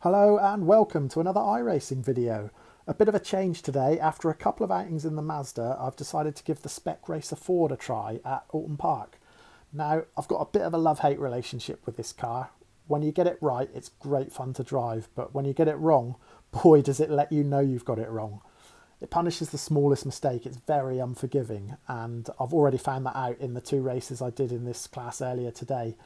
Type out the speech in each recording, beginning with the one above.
Hello and welcome to another iRacing video. A bit of a change today. After a couple of outings in the Mazda, I've decided to give the Spec Racer Ford a try at Oulton Park. Now, I've got a bit of a love-hate relationship with this car. When you get it right, it's great fun to drive, but when you get it wrong, boy does it let you know you've got it wrong. It punishes the smallest mistake, it's very unforgiving, and I've already found that out in the two races I did in this class earlier today.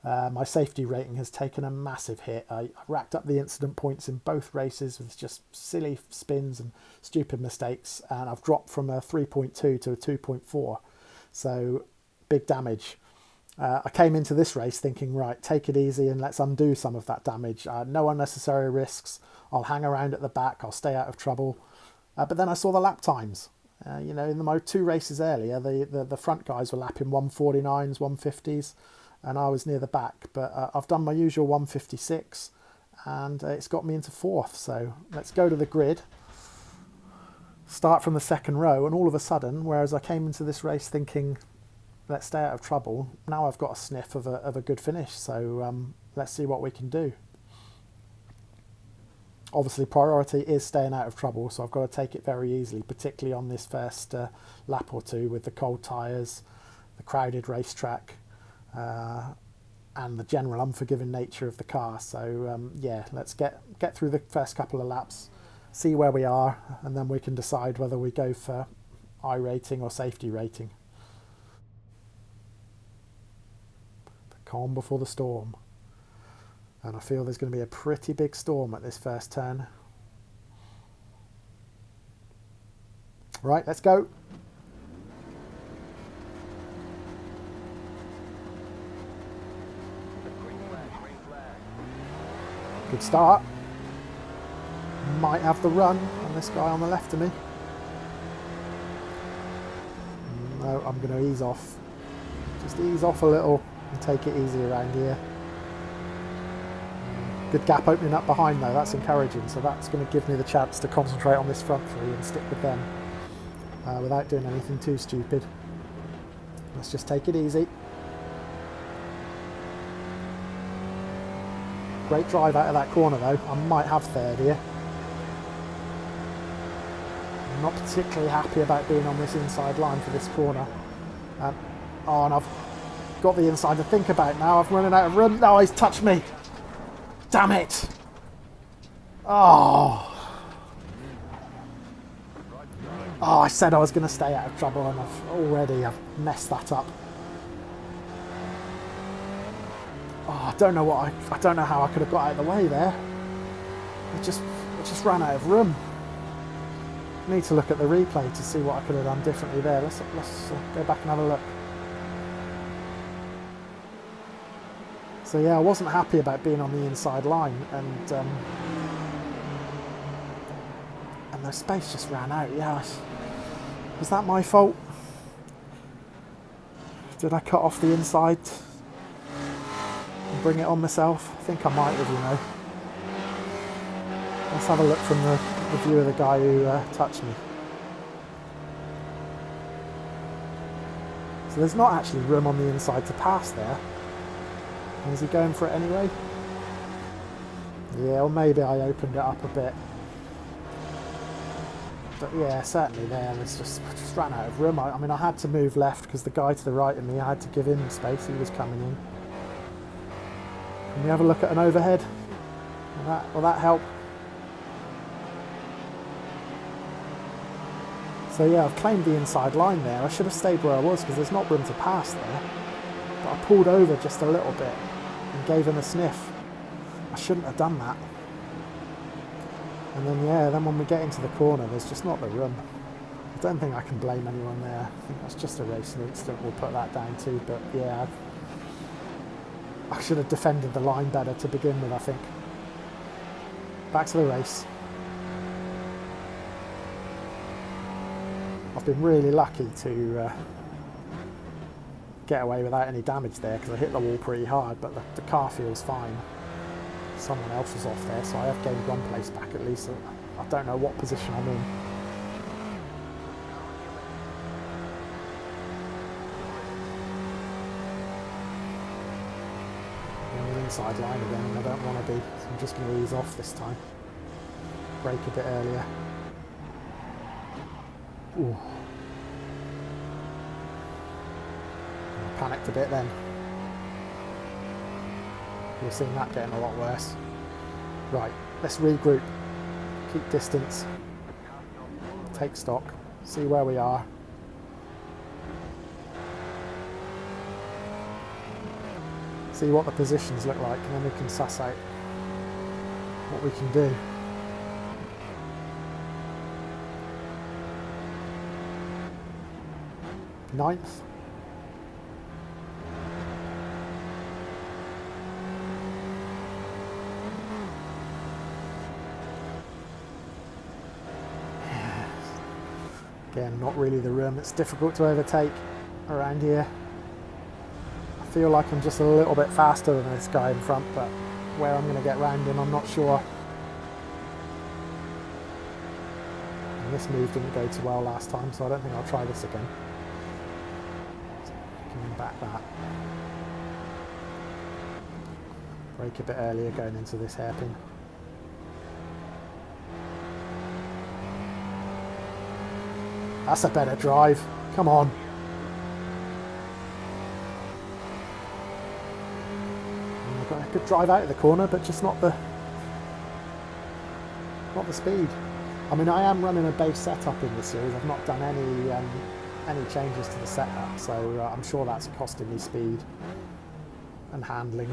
My safety rating has taken a massive hit. I racked up the incident points in both races with just silly spins and stupid mistakes, and I've dropped from a 3.2 to a 2.4, so big damage. I came into this race thinking, right, take it easy and let's undo some of that damage. No unnecessary risks. I'll hang around at the back, I'll stay out of trouble. But then I saw the lap times. In my two races earlier, the front guys were lapping 149s, 150s, and I was near the back. But I've done my usual 156, and it's got me into fourth. So let's go to the grid, start from the second row, and all of a sudden, whereas I came into this race thinking, let's stay out of trouble, now I've got a sniff of a good finish. So let's see what we can do. Obviously, priority is staying out of trouble, so I've got to take it very easily, particularly on this first lap or two with the cold tyres, the crowded racetrack, and the general unforgiving nature of the car. So yeah, let's get through the first couple of laps, see where we are, and then we can decide whether we go for iRating or safety rating. The calm before the storm. And I feel there's going to be a pretty big storm at this first turn. Right, let's go. Good start. Might have the run on this guy on the left of me. No, I'm going to ease off. Just ease off a little and take it easy around here. Good gap opening up behind though, that's encouraging, so that's going to give me the chance to concentrate on this front three and stick with them without doing anything too stupid. Let's just take it easy. Great drive out of that corner though, I might have third here. I'm not particularly happy about being on this inside line for this corner. And I've got the inside to think about now, I've running out of room. No, he's touched me! Damn it! Oh, I said I was going to stay out of trouble, and I've messed that up. Oh, I don't know how I could have got out of the way there. It just ran out of room. I need to look at the replay to see what I could have done differently there. Let's go back and have a look. So yeah, I wasn't happy about being on the inside line, and the space just ran out. Yeah, was that my fault? Did I cut off the inside and bring it on myself? I think I might have, you know. Let's have a look from the view of the guy who touched me. So there's not actually room on the inside to pass there. Is he going for it anyway? Yeah, or maybe I opened it up a bit. But yeah, certainly there, it's just ran out of room. I mean, I had to move left because the guy to the right of me, I had to give him space, he was coming in. Can we have a look at an overhead? Will that help? So yeah, I've claimed the inside line there. I should have stayed where I was because there's not room to pass there. But I pulled over just a little bit and gave him a sniff. I shouldn't have done that. And then when we get into the corner, there's just not the room. I don't think I can blame anyone there. I think that's just a racing incident, we'll put that down too. But yeah, I should have defended the line better to begin with, I think. Back to the race. I've been really lucky to get away without any damage there because I hit the wall pretty hard, but the car feels fine. Someone else was off there, so I have gained one place back at least. I don't know what position I'm in. inside line again, and I don't want to be, so I'm just going to ease off this time. Brake a bit earlier. Ooh. I panicked a bit then. You've seen that getting a lot worse. Right, let's regroup. Keep distance. Take stock. See where we are. See what the positions look like, and then we can suss out what we can do. Ninth. Again, not really the room. It's difficult to overtake around here. I feel like I'm just a little bit faster than this guy in front, but where I'm going to get round him, I'm not sure. And this move didn't go too well last time, so I don't think I'll try this again. Coming back that. Brake a bit earlier going into this hairpin. That's a better drive. Come on. I've got a good drive out of the corner, but just not the speed. I mean, I am running a base setup in this series. I've not done any changes to the setup, so I'm sure that's costing me speed and handling.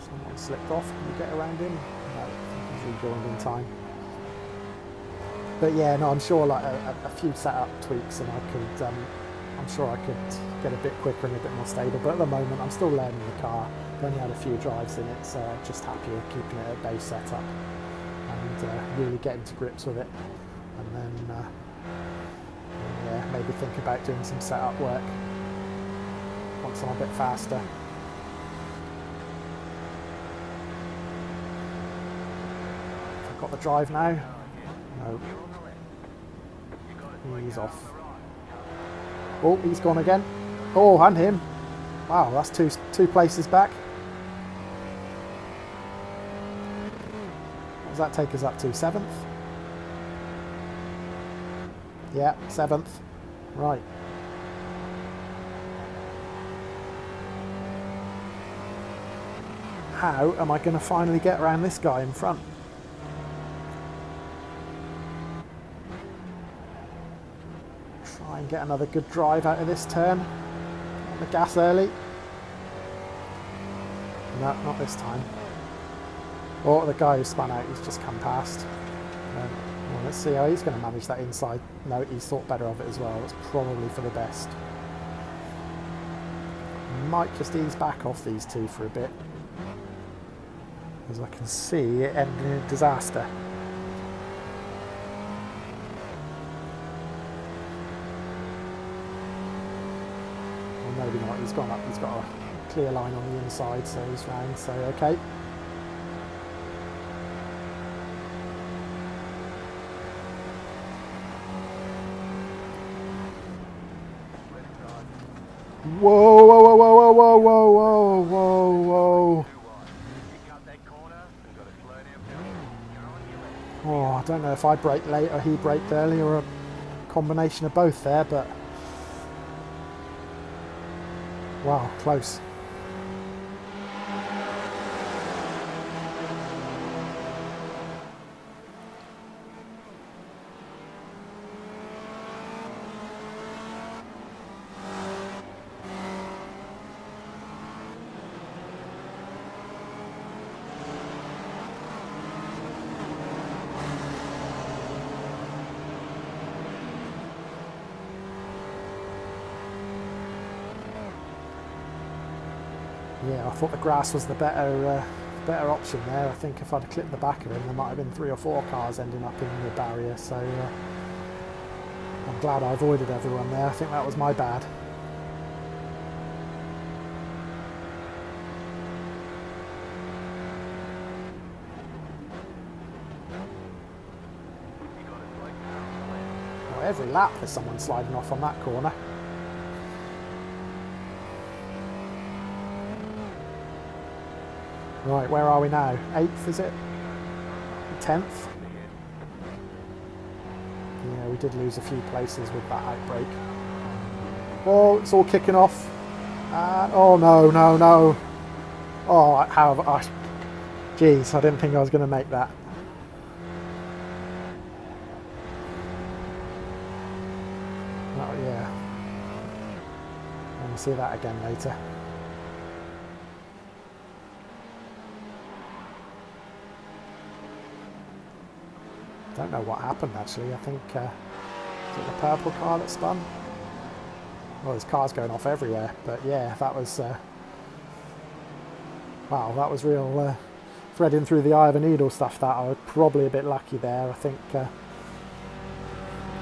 Someone slipped off. Can you get around him? No, I think he's rejoined in time. But yeah, no, I'm sure like a few setup tweaks and I could, I'm sure I could get a bit quicker and a bit more stable. But at the moment, I'm still learning the car. I've only had a few drives in it, so just happier keeping it at base setup and really getting to grips with it. And then, yeah, maybe think about doing some setup work once I'm a bit faster. I've got the drive now. No. He's off. Oh, he's gone again. Oh, and him. Wow, that's two places back. What does that take us up to? 7th? Yeah, 7th. Right. How am I going to finally get around this guy in front? Try and get another good drive out of this turn. On the gas early. No, not this time. Oh, the guy who spun out, he's just come past. Well, let's see how he's going to manage that inside. No, he's thought better of it as well. It's probably for the best. Might just ease back off these two for a bit. As I can see, it ended in a disaster. Well, maybe not. He's gone up. He's got a clear line on the inside, so he's round. So okay. Whoa, whoa, whoa, whoa, whoa, whoa, whoa, whoa, whoa. Oh, I don't know if I braked late or he braked early or a combination of both there, but wow, close. Yeah, I thought the grass was the better option there. I think if I'd have clipped the back of him, there might have been 3 or 4 cars ending up in the barrier. So I'm glad I avoided everyone there. I think that was my bad. Well, every lap there's someone sliding off on that corner. Right, where are we now? 8th, is it? 10th? Yeah, we did lose a few places with that outbreak. Oh, it's all kicking off. Oh, no, no, no. Oh, how have I... Jeez, I didn't think I was going to make that. Oh, yeah. We'll see that again later. Don't know what happened actually. I think is it the purple car that spun? Well, there's cars going off everywhere, but yeah, that was wow, that was real threading through the eye of a needle stuff. That I was probably a bit lucky there. I think yeah,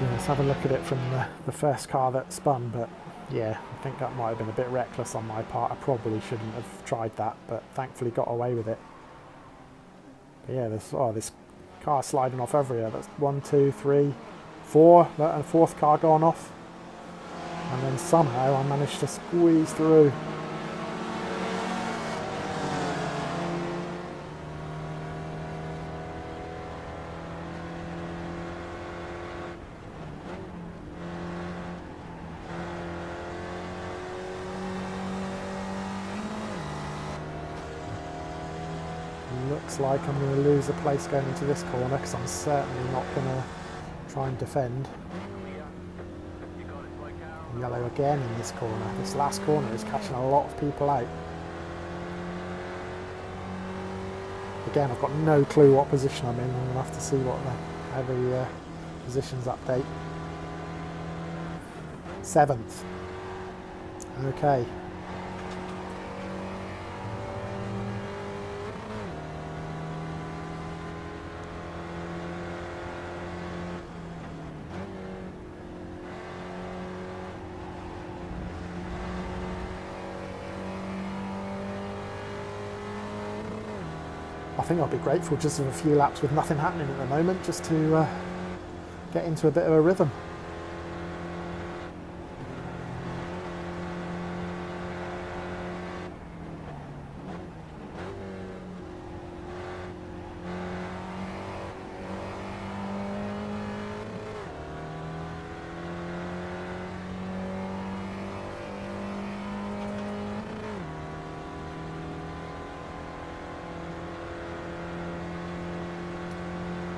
let's have a look at it from the first car that spun, but yeah, I think that might have been a bit reckless on my part. I probably shouldn't have tried that, but thankfully got away with it. But yeah, this car sliding off everywhere. That's 1, 2, 3, 4, and a 4th car gone off, and then somehow I managed to squeeze through. Looks like I'm going to lose a place going into this corner because I'm certainly not going to try and defend. Yellow again in this corner. This last corner is catching a lot of people out. Again, I've got no clue what position I'm in. I'm going to have to see how the positions update. 7th. Okay. I think I'll be grateful just for a few laps with nothing happening at the moment, just to get into a bit of a rhythm.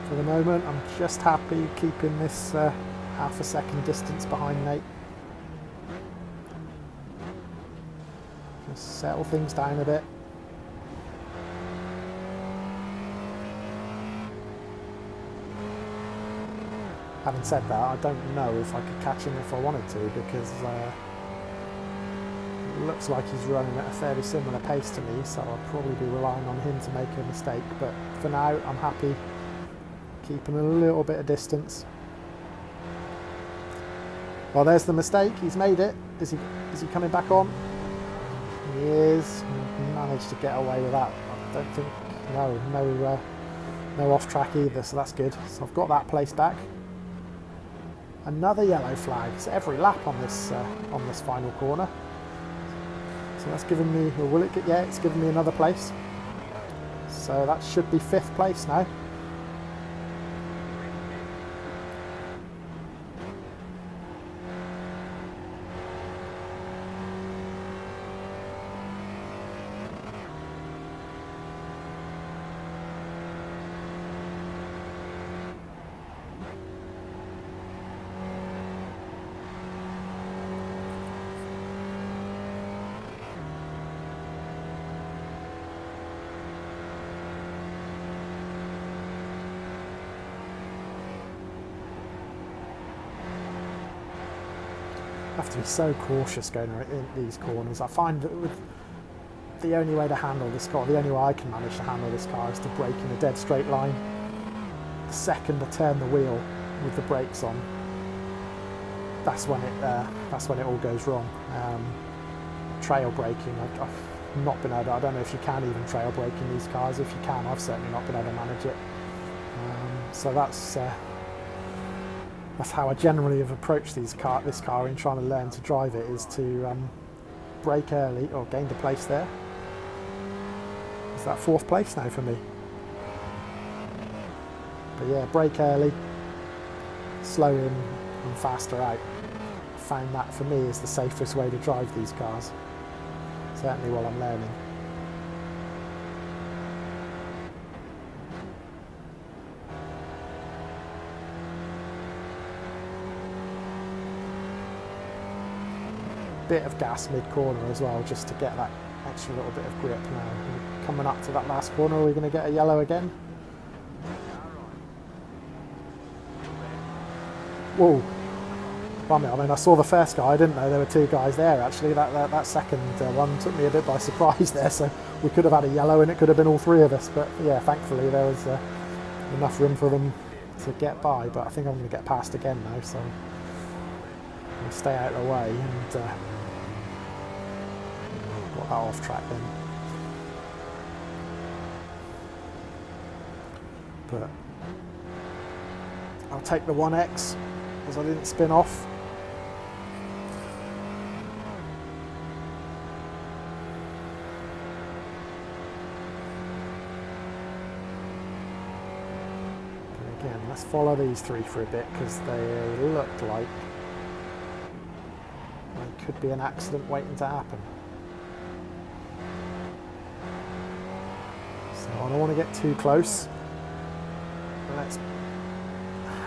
For the moment, I'm just happy keeping this half a second distance behind Nate. Just settle things down a bit. Having said that, I don't know if I could catch him if I wanted to, because it looks like he's running at a fairly similar pace to me, so I'll probably be relying on him to make a mistake. But for now, I'm happy keeping a little bit of distance. Well, there's the mistake. He's made it. Is he coming back on? He is. Managed to get away with that. I don't think no off track either, so that's good. So I've got that place back. Another yellow flag. It's every lap on this final corner. So that's given me, or will it get? Yeah, it's given me another place. So that should be 5th place now. Have to be so cautious going in these corners. I find that with the only way to handle this car, the only way I can manage to handle this car, is to brake in a dead straight line. The second I turn the wheel with the brakes on, that's when it all goes wrong. Trail braking, I've not been able to, I don't know if you can even trail brake in these cars. If you can, I've certainly not been able to manage it. So that's how I generally have approached this car in trying to learn to drive it, is to brake early, or gained a place there. Is that 4th place now for me? But yeah, brake early, slow in and faster out. Found that for me is the safest way to drive these cars, certainly while I'm learning. Bit of gas mid-corner as well, just to get that extra little bit of grip now. And coming up to that last corner, are we going to get a yellow again? Whoa. I mean, I saw the first guy, I didn't know there were 2 guys there actually. That second one took me a bit by surprise there, so we could have had a yellow and it could have been all 3 of us. But yeah, thankfully there was enough room for them to get by. But I think I'm going to get past again now, so I'm going to stay out of the way and got that off track then. But I'll take the 1X as I didn't spin off. Again, let's follow these 3 for a bit because they look like there could be an accident waiting to happen. So I don't want to get too close. Let's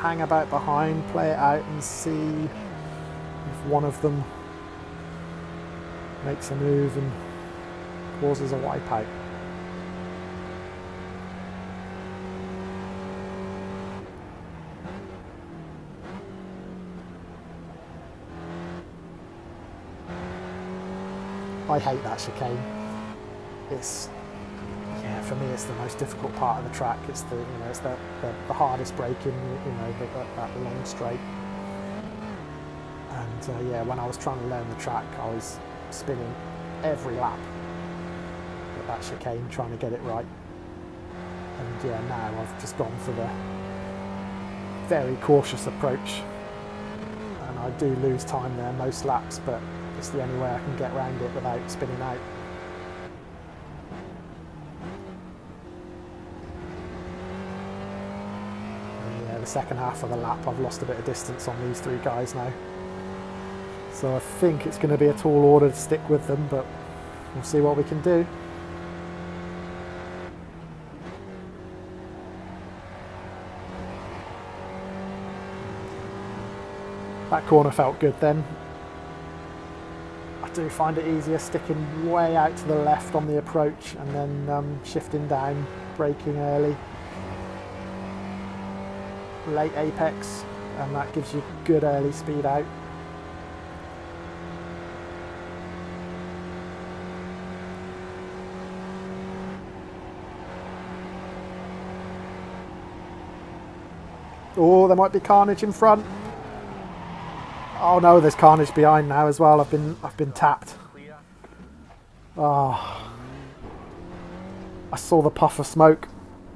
hang about behind, play it out and see if one of them makes a move and causes a wipeout. I hate that chicane. It's, yeah, for me it's the most difficult part of the track. It's the, it's the hardest braking, that long straight. And yeah, when I was trying to learn the track, I was spinning every lap at that chicane, trying to get it right. And yeah, now I've just gone for the very cautious approach, and I do lose time there most laps, but it's the only way I can get around it without spinning out. And yeah, the second half of the lap I've lost a bit of distance on these 3 guys now. So I think it's going to be a tall order to stick with them, but we'll see what we can do. That corner felt good then. I do find it easier sticking way out to the left on the approach and then shifting down, braking early. Late apex, and that gives you good early speed out. Oh, there might be carnage in front. Oh no, there's carnage behind now as well. I've been tapped. Oh. I saw the puff of smoke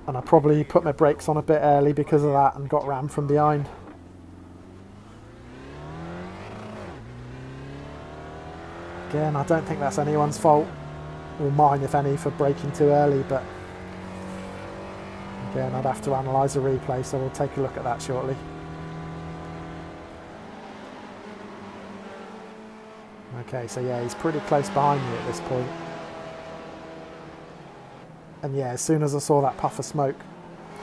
and I probably put my brakes on a bit early because of that and got rammed from behind. Again, I don't think that's anyone's fault, or mine if any, for braking too early, but again, I'd have to analyse a replay, so we'll take a look at that shortly. Okay, so yeah, he's pretty close behind me at this point. And yeah, as soon as I saw that puff of smoke,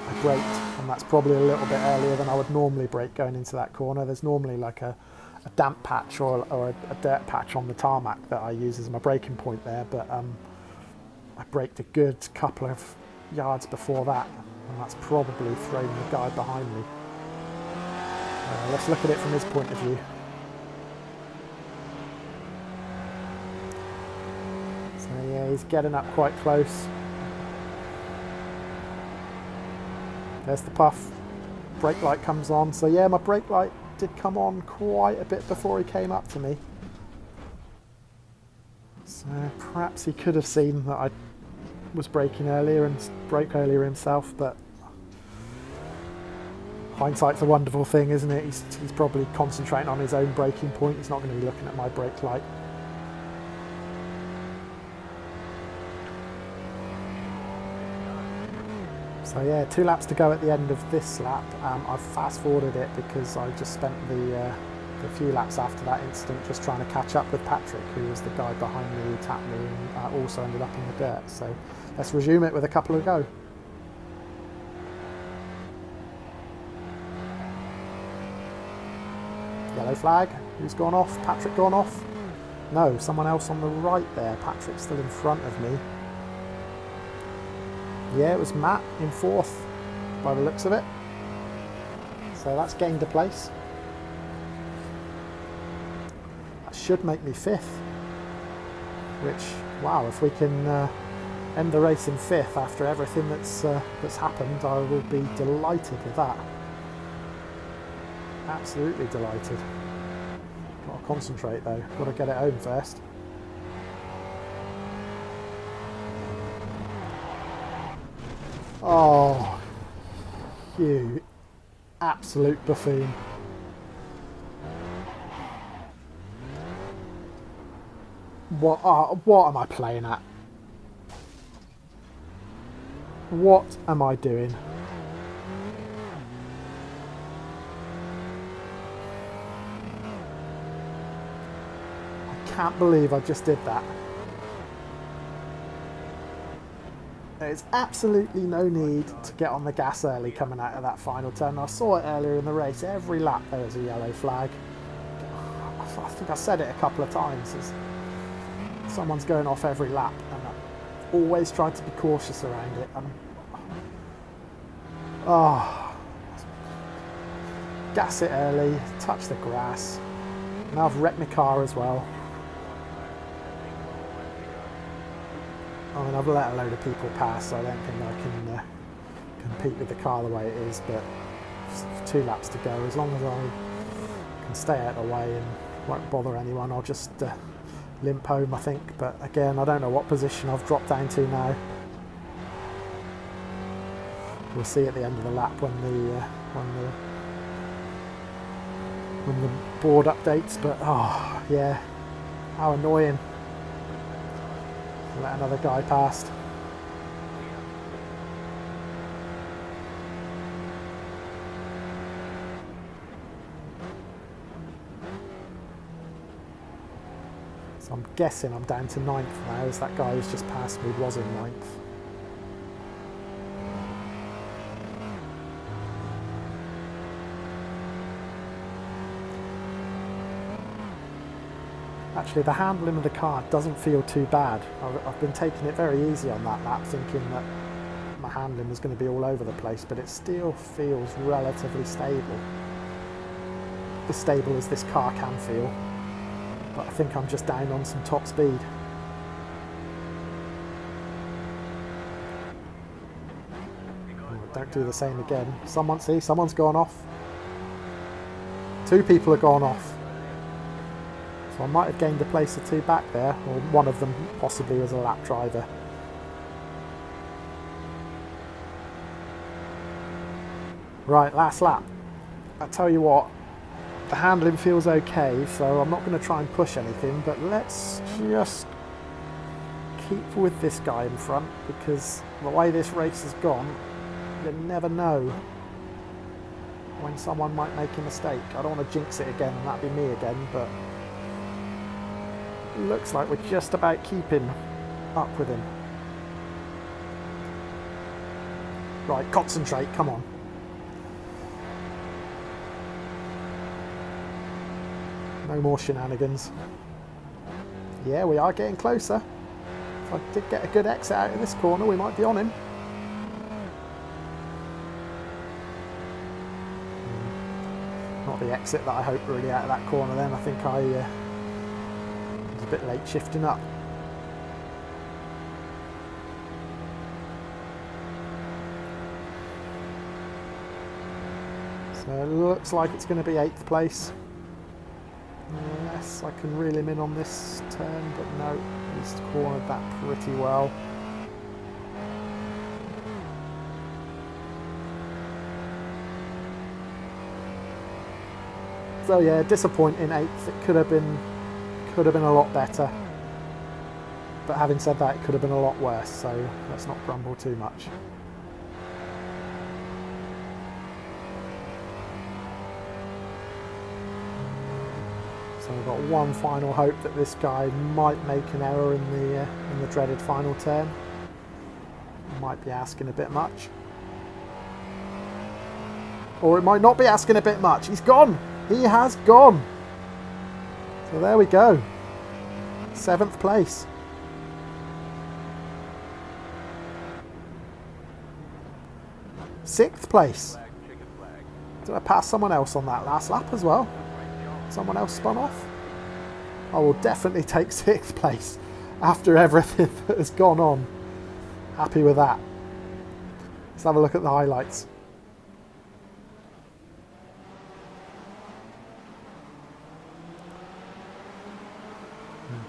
I braked, and that's probably a little bit earlier than I would normally brake going into that corner. There's normally like a damp patch or a dirt patch on the tarmac that I use as my braking point there, but I braked a good couple of yards before that, and that's probably thrown the guy behind me. Let's look at it from his point of view. So yeah, he's getting up quite close. There's the puff. Brake light comes on. So yeah, my brake light did come on quite a bit before he came up to me. So perhaps he could have seen that I was braking earlier and brake earlier himself, but hindsight's a wonderful thing, isn't it? He's probably concentrating on his own braking point. He's not going to be looking at my brake light. So yeah, 2 laps to go at the end of this lap. I've fast forwarded it because I just spent the few laps after that incident just trying to catch up with Patrick, who was the guy behind me who tapped me and also ended up in the dirt. So let's resume it with a couple to go. Yellow flag. Who's gone off? Patrick gone off? No, someone else on the right there. Patrick's still in front of me. Yeah, it was Matt in 4th by the looks of it. So that's gained a place. That should make me 5th. Which, wow, if we can end the race in 5th after everything that's happened, I will be delighted with that. Absolutely delighted. Got to concentrate though. Got to get it home first. Oh, you absolute buffoon. What am I playing at? What am I doing? I can't believe I just did that. There's absolutely no need to get on the gas early coming out of that final turn. I saw it earlier in the race. Every lap there was a yellow flag. I think I said it a couple of times. Someone's going off every lap, and I always try to be cautious around it. Gas it early, touch the grass. Now I've wrecked my car as well. I mean, I've let a load of people pass, so I don't think I can compete with the car the way it is, but 2 laps to go. As long as I can stay out of the way and won't bother anyone, I'll just limp home, I think. But again, I don't know what position I've dropped down to now. We'll see at the end of the lap when the board updates, but oh yeah, how annoying. Let another guy past. So I'm guessing I'm down to 9th now, as that guy who's just passed me was in 9th. Actually, the handling of the car doesn't feel too bad. I've been taking it very easy on that lap, thinking that my handling was going to be all over the place, but it still feels relatively stable. As stable as this car can feel. But I think I'm just down on some top speed. Oh, don't do the same again. Someone's gone off. 2 people have gone off. So I might have gained a place or 2 back there, or one of them possibly was a lap driver. Right, last lap. I tell you what, the handling feels okay, so I'm not going to try and push anything, but let's just keep with this guy in front, because the way this race has gone, you never know when someone might make a mistake. I don't want to jinx it again and that'd be me again, but looks like we're just about keeping up with him. Right, concentrate, come on. No more shenanigans. Yeah, we are getting closer. If I did get a good exit out of this corner, we might be on him. Not the exit that I hoped really out of that corner then. I think I was a bit late shifting up. So it looks like it's going to be 8th place. Unless I can reel him in on this turn, but no, he's cornered that pretty well. So yeah, disappointing 8th. It could have been a lot better. But having said that, it could have been a lot worse, so let's not grumble too much. So we've got one final hope that this guy might make an error in the dreaded final turn. Might be asking a bit much. Or it might not be asking a bit much. He's gone! He has gone! So there we go. 7th place. Sixth place. Did I pass someone else on that last lap as well? Someone else spun off? I will definitely take 6th place after everything that has gone on. Happy with that. Let's have a look at the highlights.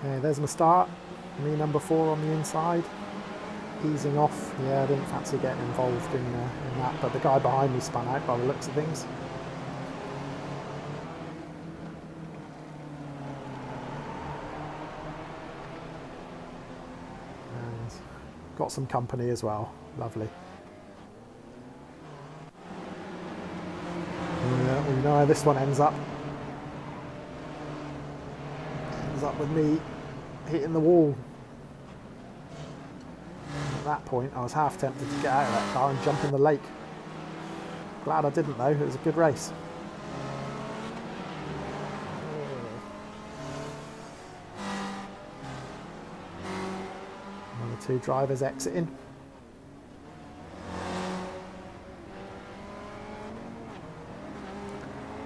Okay, there's my start. Me number 4 on the inside. Easing off. Yeah, I didn't fancy getting involved in that, but the guy behind me spun out by the looks of things. And got some company as well. Lovely. Yeah, we know how this one ends up. Ends up with me hitting the wall. At that point I was half tempted to get out of that car and jump in the lake. Glad I didn't though, it was a good race. One or two drivers exiting.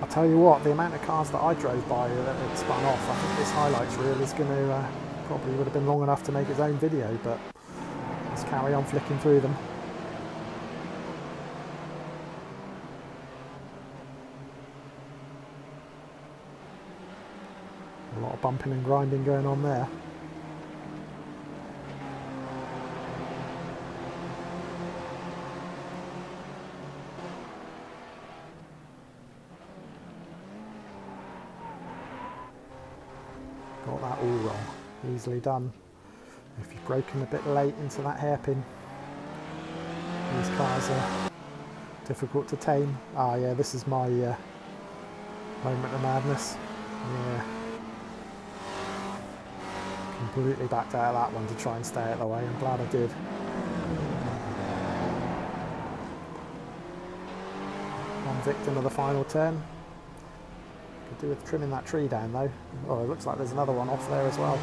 I'll tell you what, the amount of cars that I drove by that had spun off, I think this highlights reel is going to probably would have been long enough to make its own video, but let's carry on flicking through them. A lot of bumping and grinding going on there. Got that all wrong. Easily done. If you've broken a bit late into that hairpin, these cars are difficult to tame. Ah yeah, this is my moment of madness. Yeah. Completely backed out of that one to try and stay out of the way. I'm glad I did. One victim of the final turn. Could do with trimming that tree down though. Oh, it looks like there's another one off there as well.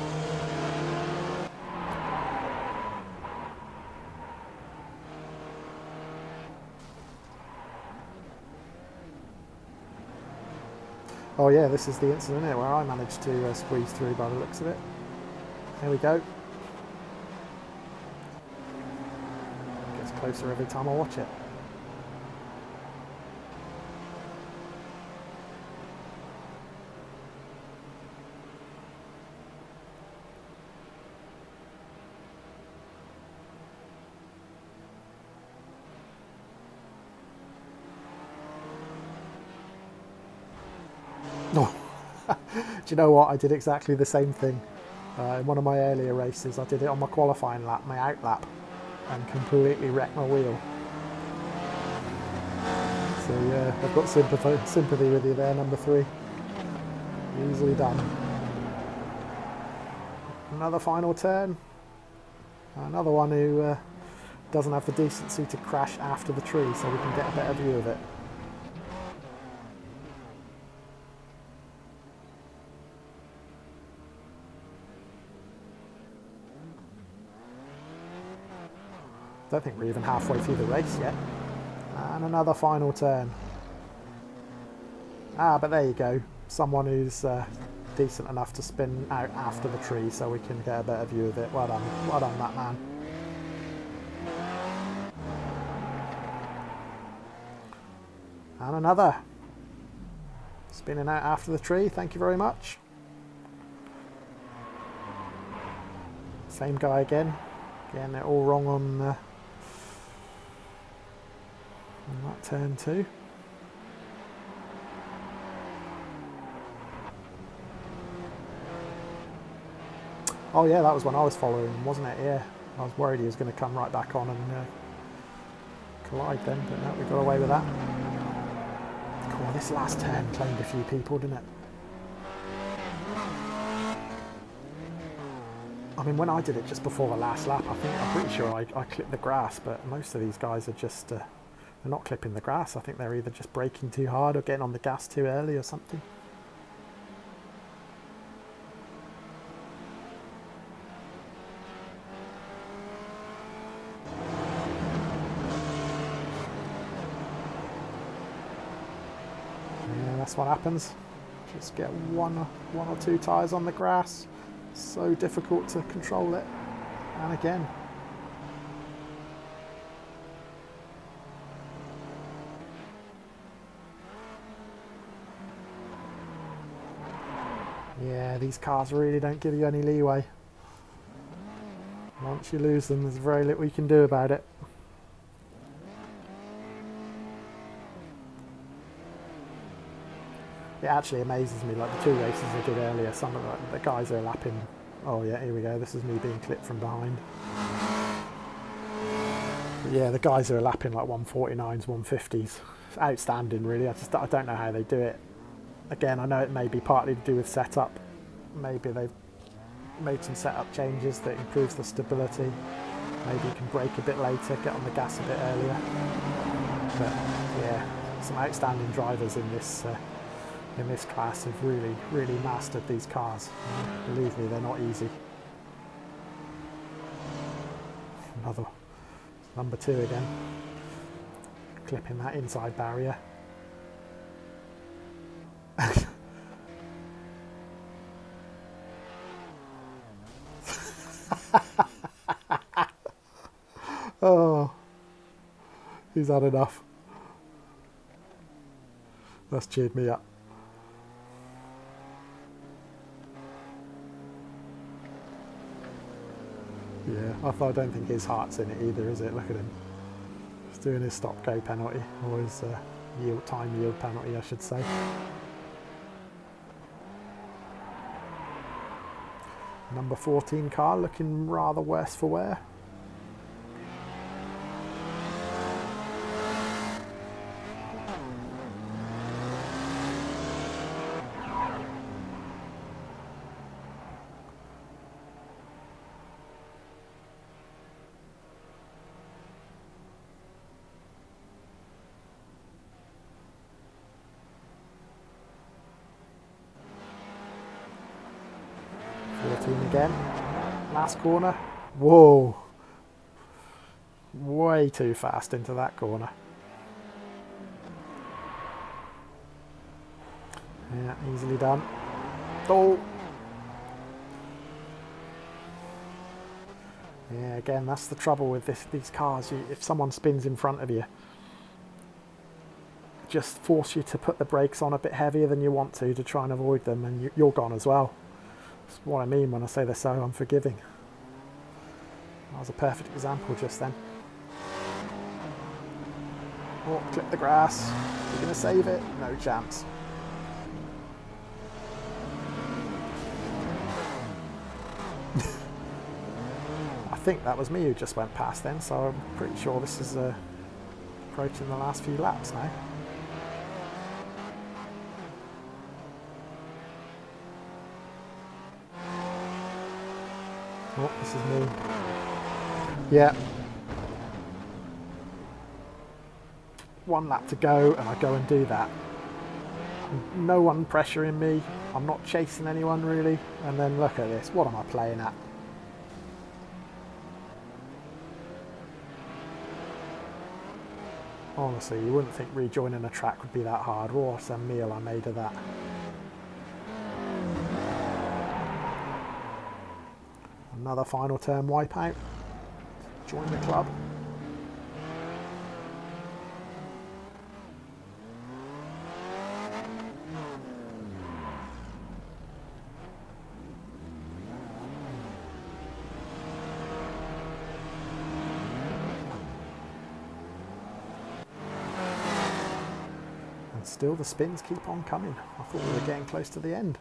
Oh yeah, this is the incident here where I managed to squeeze through by the looks of it. There we go. Gets closer every time I watch it. Oh. Do you know what? I did exactly the same thing. In one of my earlier races, I did it on my qualifying lap, my out lap, and completely wrecked my wheel. So yeah, I've got sympathy with you there, number 3. Easily done. Another final turn. Another one who doesn't have the decency to crash after the tree so we can get a better view of it. Don't think we're even halfway through the race yet. And another final turn. Ah, but there you go. Someone who's decent enough to spin out after the tree so we can get a better view of it. Well done. Well done, that man. And another. Spinning out after the tree. Thank you very much. Same guy again. Getting it all wrong on that turn too. Oh yeah, that was when I was following him, wasn't it? Yeah, I was worried he was going to come right back on and collide then, but no, we got away with that. Cool, this last turn claimed a few people, didn't it? I mean, when I did it just before the last lap, I'm pretty sure I clipped the grass, but most of these guys are just, they're not clipping the grass. I think they're either just braking too hard or getting on the gas too early or something. Yeah, that's what happens. Just get one or two tyres on the grass. So difficult to control it. And again. Yeah, these cars really don't give you any leeway. Once you lose them, there's very little you can do about it. It actually amazes me, like the two races I did earlier, some of the guys are lapping. Oh yeah, here we go, this is me being clipped from behind. But yeah, the guys are lapping like 149s, 150s. It's outstanding really, I don't know how they do it. Again, I know it may be partly to do with setup. Maybe they've made some setup changes that improves the stability. Maybe you can brake a bit later, get on the gas a bit earlier. But yeah, some outstanding drivers in this class have really mastered these cars. Believe me, they're not easy. Another number 2 again, clipping that inside barrier. Oh, he's had enough. That's cheered me up. Yeah, I don't think his heart's in it either, is it? Look at him. He's doing his stop-go penalty, or his time yield penalty, I should say. Number 14 car looking rather worse for wear. Again, last corner. Whoa, way too fast into that corner. Yeah, easily done. Oh, yeah, again, that's the trouble with these cars. If someone spins in front of you, just force you to put the brakes on a bit heavier than you want to try and avoid them, and you're gone as well. That's what I mean when I say they're so unforgiving. That was a perfect example just then. Oh, clip the grass. You're going to save it? No chance. I think that was me who just went past then, so I'm pretty sure this is approaching the last few laps now. Oh, this is me. Yeah. One lap to go and I go and do that. No one pressuring me. I'm not chasing anyone really. And then look at this. What am I playing at? Honestly, you wouldn't think rejoining a track would be that hard. What a meal I made of that. Another final turn wipeout. Join the club. And still the spins keep on coming. I thought we were getting close to the end.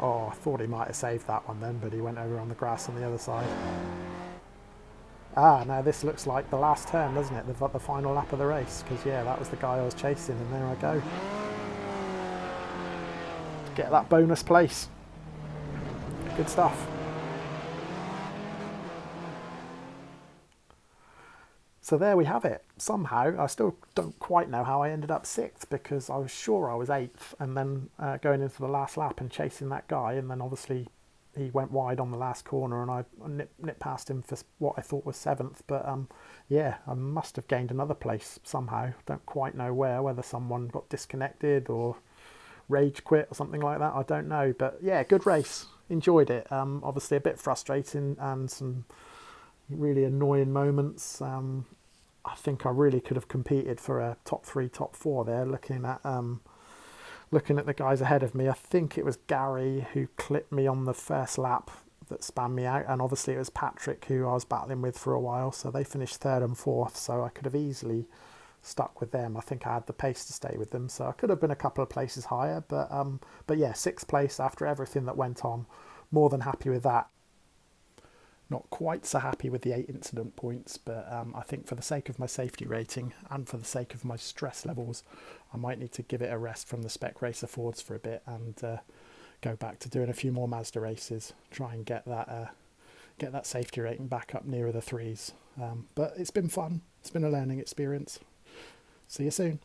Oh, I thought he might have saved that one then, but he went over on the grass on the other side. Ah, now this looks like the last turn, doesn't it? The final lap of the race, because yeah, that was the guy I was chasing, and there I go. Get that bonus place. Good stuff. So there we have it. Somehow, I still don't quite know how I ended up 6th, because I was sure I was 8th, and then going into the last lap and chasing that guy, and then obviously he went wide on the last corner, and I nipped past him for what I thought was 7th. But yeah, I must have gained another place somehow. Don't quite know whether someone got disconnected or rage quit or something like that. I don't know. But yeah, good race. Enjoyed it. Obviously a bit frustrating and some really annoying moments. I think I really could have competed for a top 3, top 4 there, looking at the guys ahead of me. I think it was Gary who clipped me on the first lap that spammed me out, and obviously it was Patrick who I was battling with for a while, so they finished 3rd and 4th, so I could have easily stuck with them. I think I had the pace to stay with them, so I could have been a couple of places higher, but yeah, 6th place after everything that went on. More than happy with that. Not quite so happy with the 8 incident points, but I think for the sake of my safety rating and for the sake of my stress levels, I might need to give it a rest from the Spec Racer Fords for a bit and go back to doing a few more Mazda races, try and get that safety rating back up nearer the 3s. But it's been fun. It's been a learning experience. See you soon.